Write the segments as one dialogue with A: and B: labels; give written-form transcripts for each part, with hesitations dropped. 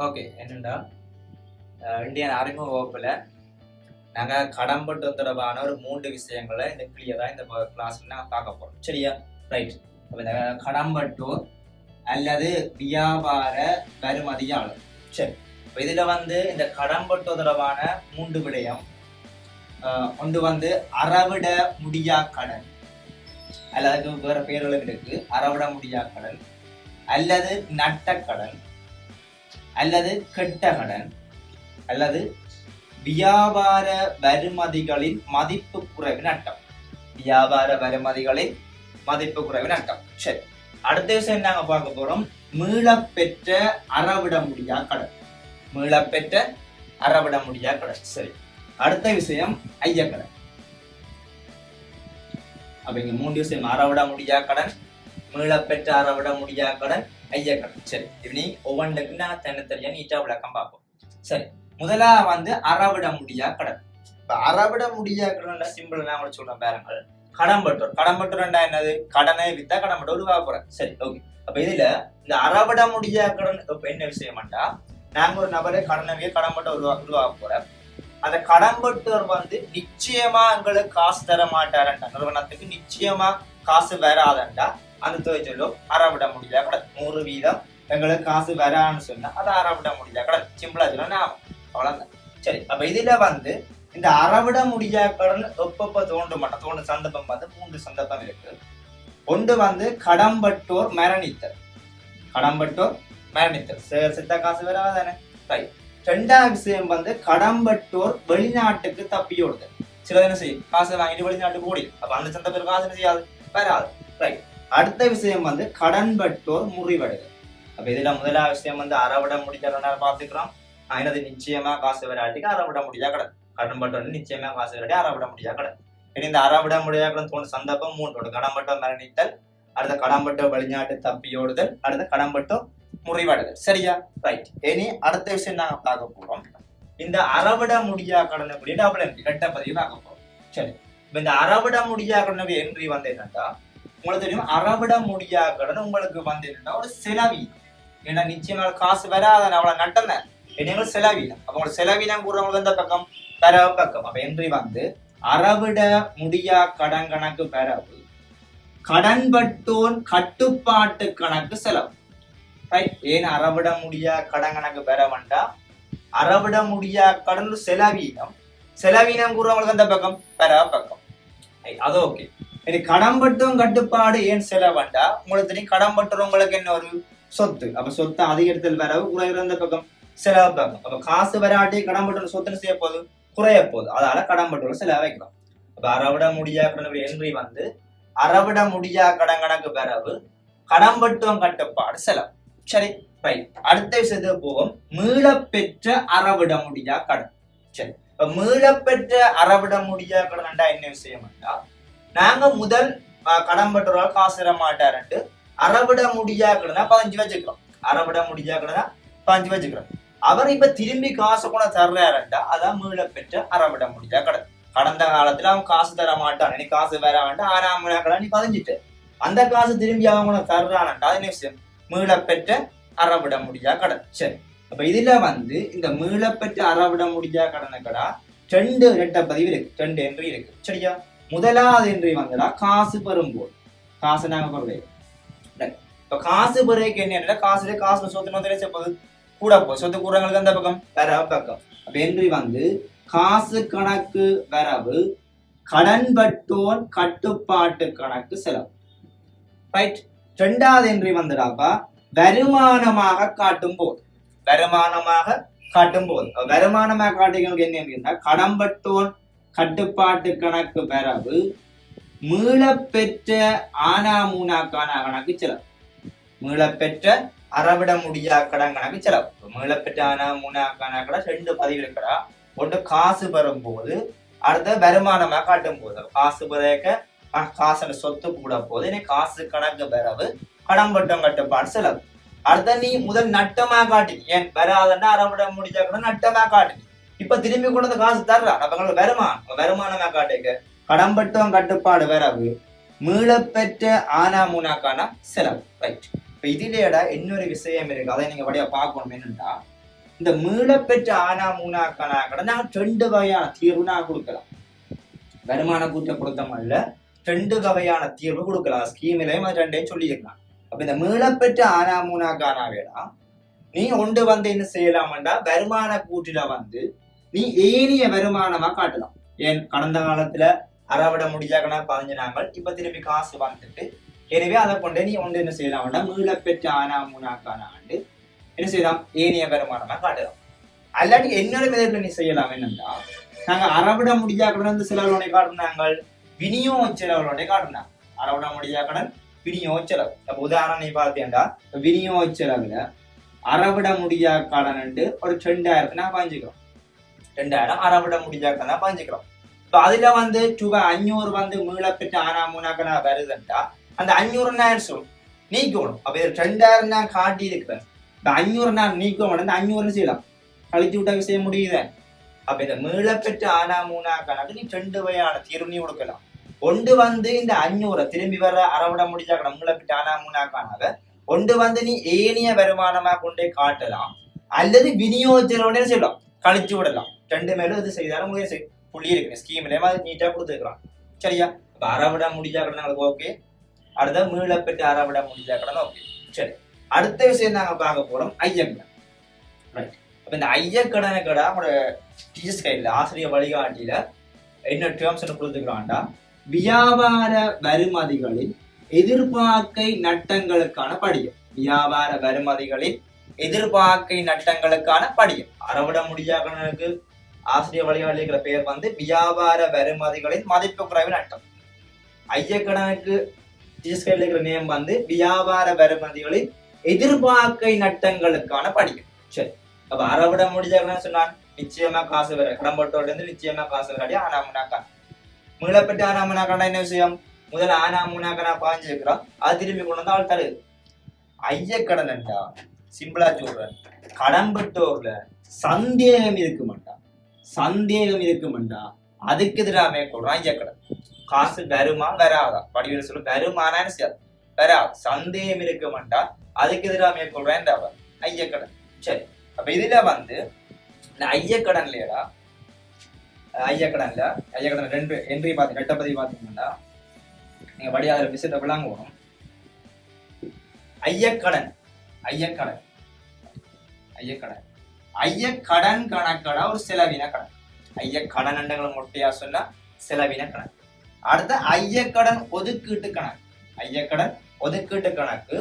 A: Okay. என்னண்டா Indian அறிமுக வகுப்புல நாங்கள் கடன்பட்டு தொடர்பான ஒரு 3 விஷயங்களை இந்த கிளியராக இந்த கிளாஸ்ல நாங்கள் பார்க்க போறோம். சரியா? ரைட். அப்போ இந்த கடன்பட்டோர் அல்லது வியாபார வருமதியாளர். சரி. இப்போ இதில் இந்த கடன்பட்டு தொடர்பான 3 விடயம். ஒன்று அறவிட முடியா கடன், அல்லது வேற பேர்களும் இருக்கு. அறவிட முடியா கடன் அல்லது நட்ட கடன் அல்லது கெட்ட கடன் அல்லது வியாபார வருமதிகளின் மதிப்பு குறைவு நட்டம். வியாபார வருமதிகளின் மதிப்பு குறைவு நட்டம். சரி, அடுத்த விஷயம் நாங்க பார்க்க போறோம் மீளப்பெற்ற அறவிட முடியா கடன். மீளப்பெற்ற அறவிட முடியா கடன். சரி, அடுத்த விஷயம் ஐயக்கடன். அப்ப இங்க 3 விஷயம்: அறவிட முடியா கடன், மீளப்பெற்ற அறவிட முடியா கடன், ஐயக்கடன். சரி, இனி ஒவ்வொன்றுக்கு நான் தனித்தனியா நீட்டா விளக்கம் பார்ப்போம். சரி, முதலா அறவிட முடியா கடன். இப்ப அறவிட முடியா கடன் சிம்பிள் நான் கூட சொல்றேன் பாருங்கள். கடன்பட்டோர். கடன்பட்டோர் என்னது? கடனை வித்தா கடன்பட்டோர் உருவாக போறேன். சரி, ஓகே. அப்ப இதுல இந்த அறவிட முடியா கடன் என்ன விஷயம்டா, நாங்க ஒரு நபரை கடனவே கடன்பட்டோர் உருவாக போறேன். அந்த கடன்பட்டோர் நிச்சயமா எங்களுக்கு காசு தர மாட்டாரண்டா, நிறுவனத்துக்கு நிச்சயமா காசு வராதண்டா, அந்த தொகை சொல்லும் அறவிட முடியா கடன். 100% எங்களுக்கு காசு வரான்னு சொன்னா அதை அறவிட முடியா கடன். சிம்பிளா சொல்ல அவ்வளவுதான். சரி, அப்ப இதுல இந்த அறவிட முடியா கடன் எப்பப்ப தோன்றும் சந்தர்ப்பம் 3 சந்தர்ப்பம் இருக்கு. ஒன்று கடன்பட்டோர் மரணித்தல். கடன்பட்டோர் மரணித்தல் சித்த காசு வராதானே. ரைட். 2வது விஷயம் கடன்பட்டோர் வெளிநாட்டுக்கு தப்பியோடுதல். சில என்ன செய்யும், காசு வாங்கிட்டு வெளிநாட்டுக்கு ஓடி, அப்ப அந்த சந்தர்ப்பத்தில் காசு செய்யாது, வராது. ரைட். அடுத்த விஷயம் கடன்பட்டோர் முறிவடைதல். அப்ப இதுல முதலாவது விஷயம் அறவிட முடியாத பாத்துக்கிறோம். எனது நிச்சயமா காசு வராட்டிக்கு அறவிட முடியா கடன். கடன்பட்டோர் நிச்சயமா காசு வராட்டி அறவிட முடியா கடன். இந்த அறவிட முடியா கடன் தோன்ற சந்தர்ப்பம் 3: கடன்பட்டோர் மரணித்தல், அடுத்த கடன்பட்டோர் வெளிநாட்டு தப்பியோடுதல், அடுத்த கடன்பட்டோர் முறிவடைதல். சரியா? ரைட். இனி அடுத்த விஷயம் நாங்க பார்க்க போறோம் இந்த அறவிட முடியா கடனை டபுள் என்ட்ரி கட்ட பதிவு பார்க்க போறோம். சரி, இந்த அறவிட முடியா கடனுடைய என்ட்ரி என்னன்னா, உங்களுக்கு தெரியும் அறவிட முடியா கடன் உங்களுக்கு என்னன்னா ஒரு செலவி. ஏன்னா நிச்சயமா காசு வராத அவ்வளவு நட்டம் தான். என்ன செலவீனம். அப்ப உங்களுக்கு செலவீனம் கூறவங்களுக்கு எந்த பக்கம்? பெறவு பக்கம். அப்ப என்ட்ரி அறவிட முடியா கடன் கணக்கு பெறவு, கடன்பட்டோன் கட்டுப்பாட்டு கணக்கு செலவு. ரைட். ஏன் அறவிட முடியா கடன் கணக்கு பெறவண்டா, அறவிட முடியா கடன் செலவீனம். செலவீனம் கூறவங்களுக்கு எந்த பக்கம்? பெறவு பக்கம். அது ஓகே. இது கடன்பட்டோம் கட்டுப்பாடு ஏன் செலவண்டா, உங்களுக்கு தெரியும் கடன்பட்டோர் உங்களுக்கு என்ன ஒரு சொத்து. அப்ப சொத்து அதிகரித்தல் வரவு குறைகிற அந்த பக்கம் செலவு பக்கம். அப்ப காசு வராட்டி கடன்பட்டோர் சொத்துன்னு செய்ய போகுது, குறைய போகுது. அதால கடன்பட்டோர் செலவு வைக்கிறோம். அப்ப அறவிட முடியா கடன் என்ட்ரி அறவிட முடியா கடன் கணக்கு பெறவு, கடன்பட்டோம் கட்டுப்பாடு செலவு. சரி, ரைட். அடுத்த விஷயத்துக்கு போவோம் மீளப்பெற்ற அறவிட முடியா கடன். சரி, இப்ப மீளப்பெற்ற அறவிட முடியா கடன் என்ன விஷயம்டா, நாங்க முதல் கடன்பட்டோரால் காசு தர மாட்டாருன்ட்டு அறவிட முடியா கடனா 15 வச்சுக்கிறோம். அறவிட முடியா கடனா 15 வச்சுக்கிறோம். அவர் இப்ப திரும்பி காசு கூட தர்றாருண்டா அதான் மீளப்பெற்ற அறவிட முடியா கடன். கடந்த காலத்துல அவன் காசு தர மாட்டான், நீ காசு வேற வேண்டாம், 6ஆம் கடன் நீ 15 அந்த காசு திரும்பி அவங்க கூட தர்றான்டா என்ன விஷயம்? மீளப்பெற்ற அறவிட முடியா கடன். சரி, அப்ப இதுல இந்த மீளப்பெற்ற அறவிட முடியா கடனுக்கடா 2 ரெட்ட பதிவு இருக்கு, 2 என்ட்ரி இருக்கு. சரியா? முதலாவது என்ட்ரி காசு பெறும்போது. காசு நாங்க பெறுவோம். இப்ப காசு பெறக்கு என்ன, காசு சொத்து சேர்ப்பது கூட போகுது. சொத்து கூறங்களுக்கு அந்த பக்கம் வரவு பக்கம். அப்ப என்ட்ரி காசு கணக்கு வரவு, கடன்பட்டோன் கட்டுப்பாட்டு கணக்கு செலவு. ரைட். 2வது என்ட்ரி வருமானமாக காட்டும் போது. வருமானமாக காட்டும் போது வருமானமாக காட்டுங்களுக்கு என்ன, கடன்பட்டோன் கட்டுப்பாட்டு கணக்கு பெறவு, மீளப்பெற்ற ஆனா மூனாக்கான கணக்கு செலவு. மீளப்பெற்ற அறவிட முடியா கடன் கணக்கு செலவு. மீளப்பெற்ற ஆனா மூனாக்கான கடன் 2 பதிவு இருக்கடா. ஒன்று காசு பெறும் போது, அடுத்த வருமானமாக காட்டும் போது. காசு பெறக்க காசு சொத்து கூட போது, காசு கணக்கு பெறவு, கடன்பட்டோம் கட்டுப்பாடு செலவு. அடுத்த நீ முதல் நட்டமா காட்டி, ஏன் வராதன்னா அறவிட முடிஞ்சா கூட நட்டமா காட்டி, இப்ப திரும்பி கொண்டு காசு தர்றான். அப்ப வருமானமா காட்டுக்க கடன்பட்டோம் கட்டுப்பாடு வரவு, மீளப்பெற்ற ஆனா மூனாக்கான செலவு. ரைட். இப்ப இதுலடா இன்னொரு விஷயம் இருக்கு, அதை நீங்க வழியா பார்க்கணும். என்னன்னா இந்த மீளப்பெற்ற ஆனா மூணா கணக்கடை நாங்கள் 2 வகையான தீர்வு நான் கொடுக்கலாம். வருமான கூட்ட பொருத்தம் அல்ல, 2 வகையான தீர்வு கொடுக்கலாம். ஸ்கீமிலையும் அது 2ஐயும் சொல்லியிருக்கலாம். அப்ப இந்த மீளப்பெற்ற ஆனா மூணா காணாவேடா நீ ஒன்று வந்து என்ன செய்யலாம்டா, வருமான கூட்டில வந்து நீ ஏனிய வருமானமா காட்டலாம். ஏன் கடந்த காலத்துல அறவிட முடியாக்கனா 15 நாங்கள், இப்ப திருப்பி காசு வந்துட்டு, எனவே அதை கொண்டு நீ ஒன்று என்ன செய்யலாம்டா, மீளப்பெற்ற ஆனா மூணாக்கான ஆண்டு என்ன செய்யலாம், ஏனிய வருமானமா காட்டலாம். அல்லாட்டி என்னோட விதத்துல நீ செய்யலாம். என்னன்னா, நாங்க அறவிட முடியாக்கடன் செலவுகளை காட்டினாங்க, விநியோக செலவுகளை காட்டினாங்க. அறவிட முடியாக்கடன் விநியோக செலவு. அப்ப உதாரணம் நீ பார்த்தேன்டா, விநியோக செலவுல அறவிட முடியா கடன் ஒரு 2000 நான் பாஞ்சுக்கிறோம். 2000 அறவிட முடியா கடன் பாஞ்சுக்கிறோம். இப்ப அதுல வந்து 500 வந்து மீளப்பெற்ற ஆனா மூணாக்கனா வருதுண்டா, அந்த 500 நான் நீக்கணும். அப்ப 2000 நான் காட்டி இருக்கிறேன். இந்த 500 நான் நீக்கணும், அந்த 500 செய்யலாம், கழிச்சு விட்டா செய்ய முடியுது. அப்ப இந்த மீளப்பெற்ற ஆனா மூணா கணக்கு நீ 2 வகையான தீர்வு நீ கொடுக்கலாம். ஒன்று வந்து இந்த 500 திரும்பி வர அறவிட முடியா கடன் மீளப்பெற்ற ஆனா மூணா காணாத ஒன்று வந்து நீ ஏனிய வருமானமா கொண்டே காட்டலாம், அல்லது விநியோகத்தோட செய்யலாம், கழிச்சு விடலாம். 2 மேலும் இது செய்தாலும் முயற்சி புள்ளி இருக்கு ஸ்கீம்ல அது நீட்டா கொடுத்துருக்கலாம். சரியா? அப்ப அறவிட முடிஞ்சா கடன் ஓகே. அடுத்த மீளப்பெற்ற அறவிட முடிஞ்சா கடன் ஓகே. சரி, அடுத்த விஷயம் நாங்க பார்க்க போறோம் ஐயக்கடன். ரைட். அப்ப இந்த ஐயக்கடனை கடை ஒரு டீச்சர்ஸ் கைட்ல ஆசிரியர் வழிகாட்டியில என்ன டேர்ம்ஸ் கொடுத்துக்கிறான்டா, வியாபார வருமதிகளில் எதிர்பார்க்கை நட்டங்களுக்கான படியம். வியாபார வருமதிகளில் எதிர்பார்க்கை நட்டங்களுக்கான படியம். அறவிட முடியாதவனுக்கு ஆசிரியர் வழிகாட்டிக்கிற பெயர் வந்து வியாபார வருமதிகளின் மதிப்பு குறைவு நட்டம். ஐயக்கடனுக்கு இருக்கிற நேம் வந்து வியாபார வருமதிகளில் எதிர்பார்க்கை நட்டங்களுக்கான படியம். சரி, அப்ப அறவிட முடியாதுன்னு சொன்னான், நிச்சயமா காசு வர கடம்பட்டோட இருந்து நிச்சயமா காசு வராடி ஆனாமுனாக்கா. மீளப்பட்டு ஆனாமுனாக்கா என்ன விஷயம், முதல்ல ஆனா மூணாக்கனா பாஞ்சிருக்கிறோம், அது திரும்பி கொண்டு வந்து அவள் தருது. ஐயக்கடன் என்றா சிம்பிளா சொல்றேன், கடம்பட்டோர்ல சந்தேகம் இருக்க மாட்டா, சந்தேகம் இருக்க மாட்டா, அதுக்கு எதிராக மேற்கொள்றான் ஐயக்கடன். காசு வருமா வராதா, வடிவில் சொல்ல வருமானான்னு செய்யாது, வராது, சந்தேகம் இருக்க மாட்டா, அதுக்கு எதிராக மேற்கொள்றான் ஐயக்கடன். சரி, அப்ப இதுல வந்து ஐயக்கடன்லடா, ஐயக்கடன்ல ஐயக்கடன் 2 என்ட்ரி பார்த்து 8 பதிவு பார்த்தீங்கன்னா நீங்க வடியாத விஷயத்தை விளங்குவோம். ஐயக்கடன் ஐயக்கடன் ஐயக்கடன் ஐயக்கடன் கணக்கடா ஒரு செலவின கணக்கு. ஐயக்கடன் எண்டங்களை மொட்டையா சொன்னா செலவின கணக்கு. அடுத்த ஐயக்கடன் ஒதுக்கீட்டு கணக்கு. ஐயக்கடன் ஒதுக்கீட்டு கணக்கு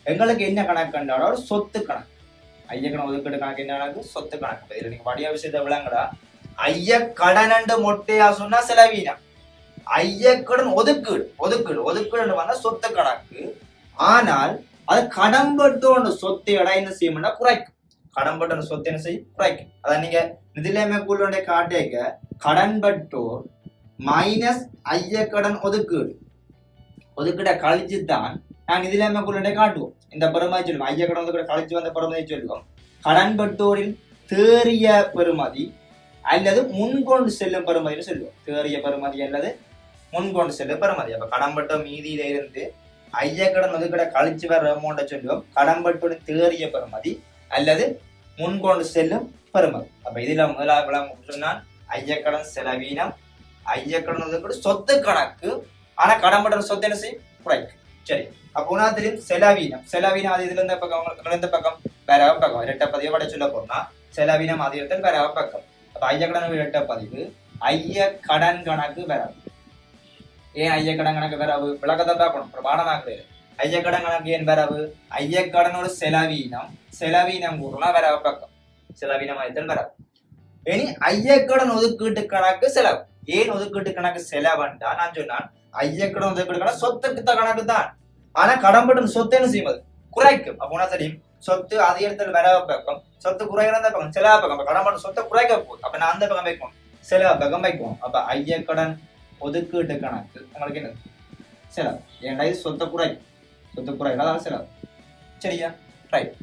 A: எங்களுக்கு என்ன கணக்கு கண்டாடா, ஒரு சொத்து கணக்கு. ஐயக்கடன் ஒதுக்கீட்டு கணக்கு என்ன கணக்கு, சொத்து கணக்கு. இதுல நீங்க வடியா விஷயத்தை விளங்குடா. ஐயக்கடன் என்ற மொட்டையா சொன்னா செலவினா, ஐயக்கடன் ஒதுக்கீடு ஒதுக்கீடு ஒதுக்கீடு வந்தா சொத்து கணக்கு. ஆனால் அது கடம்பட்டோட சொத்தையோட என்ன செய்யும்னா குறைக்கும். கடன்பட்டோட சொத்து என்ன செய்யும், குறைக்கும். அதான் நீங்க நிதிநிலைமை குழுவுடைய காட்டேக்க கடன்பட்டோர் மைனஸ் ஐயக்கடன் ஒதுக்கீடு ஒதுக்கீட கழிச்சு தான் நான் நிதிநிலைமை குழுவுடைய காட்டுவோம். இந்த பெருமதி சொல்லுவோம், ஐயக்கடன் ஒதுக்கீடு கழிச்சு வந்த பெருமதி சொல்லுவோம். கடன்பட்டோரின் தேறிய பெருமதி அல்லது முன்கொண்டு செல்லும் பெருமதினு சொல்லுவோம். தேறிய பெருமதி அல்லது முன்கொண்டு செல்லும் பெருமதி. அப்ப கடன்பட்ட மீதியில இருந்து ஐயக்கடன் ஒதுக்கீட கழிச்சு வர அமௌண்ட சொல்லுவோம் கடன்பட்டோட தேறிய பெருமதி அல்லது முன்கொண்டு செல்லும் பெருமதி. அப்ப இதுல முதலாவது சொன்னால் ஐயக்கடன் செலவீனம், ஐயக்கடன் ஒதுக்கீடு சொத்து கணக்கு. ஆனா கடன்பட்ட சொத்து என்ன செய்யும், குறைக்கும். சரி, அப்போ தெரியும் செலவீனம். செலவீனம் அது இதுல இருந்த பக்கம் இந்த பக்கம் வேற பக்கம் 2 பதிவு வட சொல்ல போனா செலவீனம் அதிகத்தில் வேற பக்கம். அப்ப ஐயக்கடன் 2 பதிவு, ஐயக்கடன் கணக்கு வேற. ஏன் ஐயக்கடன் கணக்கு வரவு விளக்கத்தை பார்க்கணும், பாடமாக்குது. ஐயக்கடன் கணக்கு ஏன் வரவு, ஐயக்கடனோட செலவீனம், செலவீனம் கூறலாம் வரவு பக்கம், செலவீனம் ஆயத்தல் வரவு. இனி ஐயக்கடன் ஒதுக்கீட்டு கணக்கு செலவு. ஏன் ஒதுக்கீட்டு கணக்கு செலவுண்டா, நான் சொன்னான் ஐயக்கடன் ஒதுக்கீட்டு கணக்கு சொத்துக்கு கணக்கு தான். ஆனா கடன்பட்டு சொத்து என்ன செய்வது, குறைக்கும். அப்போனா தெரியும் சொத்து அதிகத்தில் வரவு பக்கம், சொத்து குறைகிற பக்கம் செலவு பக்கம். கடன்பட்டு சொத்தை குறைக்க போகுது, அப்ப நான் அந்த பக்கம் வைக்கணும், செலவு பக்கம் வைக்கணும். அப்ப ஐயக்கடன் ஒதுக்கீட்டு கணக்கு உங்களுக்கு என்ன செலவு, ஏன்டா இது சொத்தை குறைக்கும், சொத்து குறைகளா செலவு. சரியா? ரைட்.